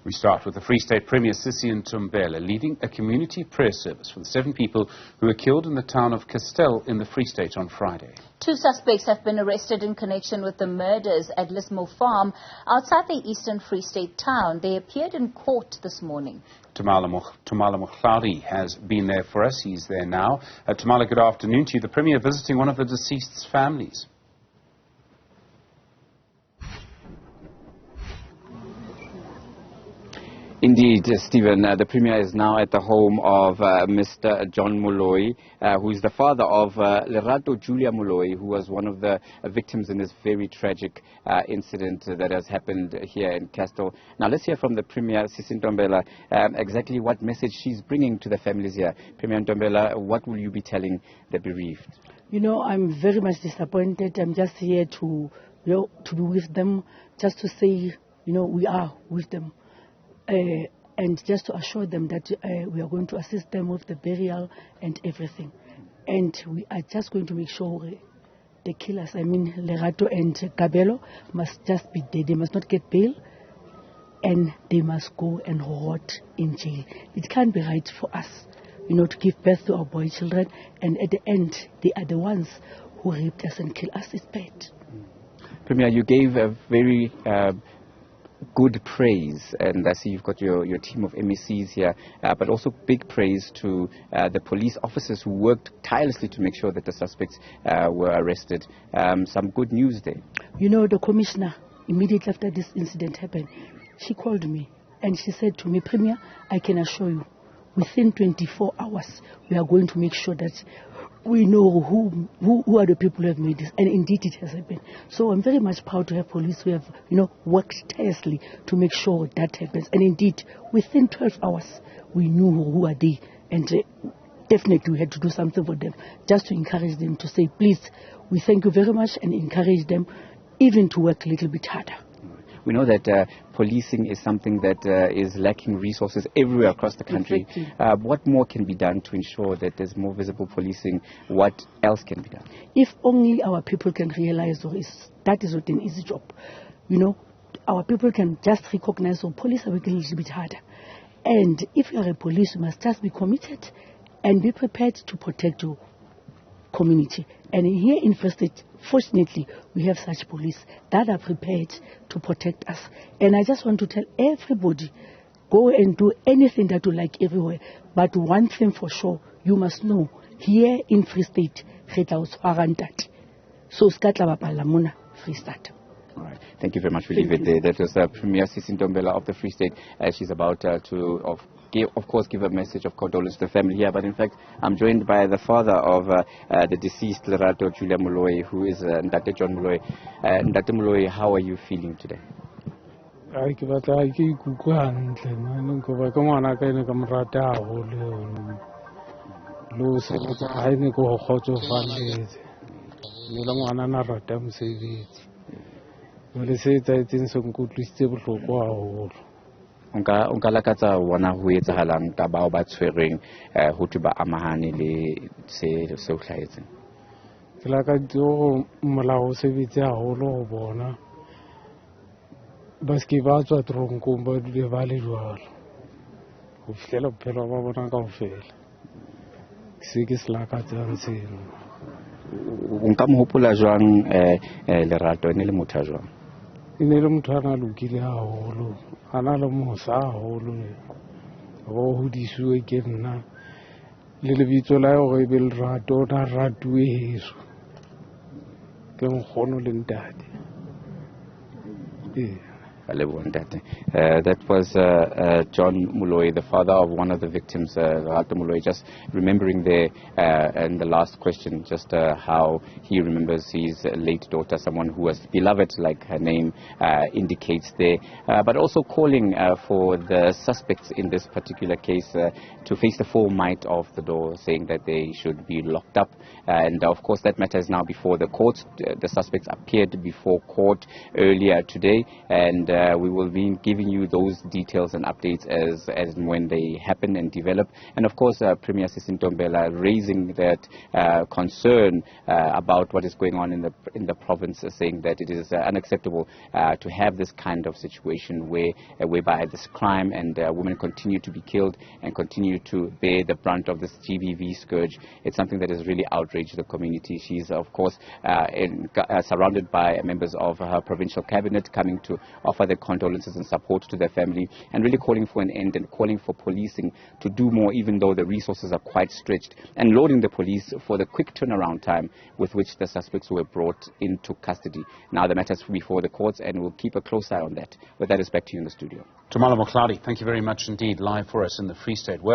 We start with the Free State Premier Sisi Ntombela leading a community prayer service for the 7 people who were killed in the town of Kestell in the Free State on Friday. 2 suspects have been arrested in connection with the murders at Lismor Farm outside the eastern Free State town. They appeared in court this morning. Tamala Mokhlari has been there for us. He's there now. Tamala, good afternoon to you. The Premier visiting one of the deceased's families. Indeed, Stephen, the Premier is now at the home of Mr. John Moloi, who is the father of Lerato Julia Moloi, who was one of the victims in this very tragic incident that has happened here in Kestell. Now, let's hear from the Premier, Sisi Ntombela, exactly what message she's bringing to the families here. Premier Ntombela, what will you be telling the bereaved? You know, I'm very much disappointed. I'm just here to be with them, just to say, we are with them. And just to assure them that we are going to assist them with the burial and everything. And we are just going to make sure the killers, Lerato and Kabelo, must just be dead. They must not get bail, and they must go and rot in jail. It can't be right for us, to give birth to our boy children, and at the end, they are the ones who raped us and killed us. It's bad. Premier, you gave a very good praise, and I see you've got your team of MECs here, but also big praise to the police officers who worked tirelessly to make sure that the suspects were arrested. Some good news there. The commissioner, immediately after this incident happened, she called me and she said to me, Premier, I can assure you, within 24 hours, we are going to make sure that we know who are the people who have made this, and indeed it has happened. So I'm very much proud to have police who have, worked tirelessly to make sure that happens. And indeed, within 12 hours, we knew who are they, and definitely we had to do something for them, just to encourage them to say, please, we thank you very much, and encourage them even to work a little bit harder. We know that policing is something that is lacking resources everywhere across the country. What more can be done to ensure that there's more visible policing? What else can be done? If only our people can realize that is not an easy job. Our people can just recognize police are working a little bit harder. And if you are a police, you must just be committed and be prepared to protect your community. And here in Free State, fortunately, we have such police that are prepared to protect us. And I just want to tell everybody, go and do anything that you like everywhere. But one thing for sure, you must know, here in Free State, so Free State. All right. Thank you very much. We leave it there. That was Premier Sisi Ntombela of the Free State. She's about to, of course, give a message of condolence to the family here. But in fact, I'm joined by the father of the deceased Lerato Julia Moloi, who is Ndate John Moloi. Ndate Moloi, how are you feeling today? Unka lakatsa wana ho etsahalang ka bao ba tshwereng ho tuba amahane le se o hlahetseng. Ke lakatsa go molao sebetse haholo ho bona ba ske ba tswa tronkong ba dule ba le jwalo ho fihlela bophelo ba bona kaofela. Se ke se lakatsang seno. Unka mo hopola jwang Lerato ene le motho jwang? Ene le motho a lokile haholo, a na le mosa haholo, go hodisuwe ke nna le lebitso la gore e be Lerato na ratuwe heso ke nkgono le ntate. That was John Moloi, the father of one of the victims, Lerato Moloi, just remembering there and the last question, just how he remembers his late daughter, someone who was beloved, like her name indicates there, but also calling for the suspects in this particular case to face the full might of the law, saying that they should be locked up. And of course, that matter is now before the courts. The suspects appeared before court earlier today, and we will be giving you those details and updates as and when they happen and develop. And of course, Premier Sisi Ntombela raising that concern about what is going on in the province, saying that it is unacceptable to have this kind of situation whereby this crime and women continue to be killed and continue to bear the brunt of this GBV scourge. It's something that has really outraged the community. She's, of course, surrounded by members of her provincial cabinet coming to offer their condolences and support to their family, and really calling for an end and calling for policing to do more, even though the resources are quite stretched, and lauding the police for the quick turnaround time with which the suspects were brought into custody. Now the matter's before the courts, and we'll keep a close eye on that. With that, it's back to you in the studio. Tamala Mokladi, thank you very much indeed, live for us in the Free State. Well,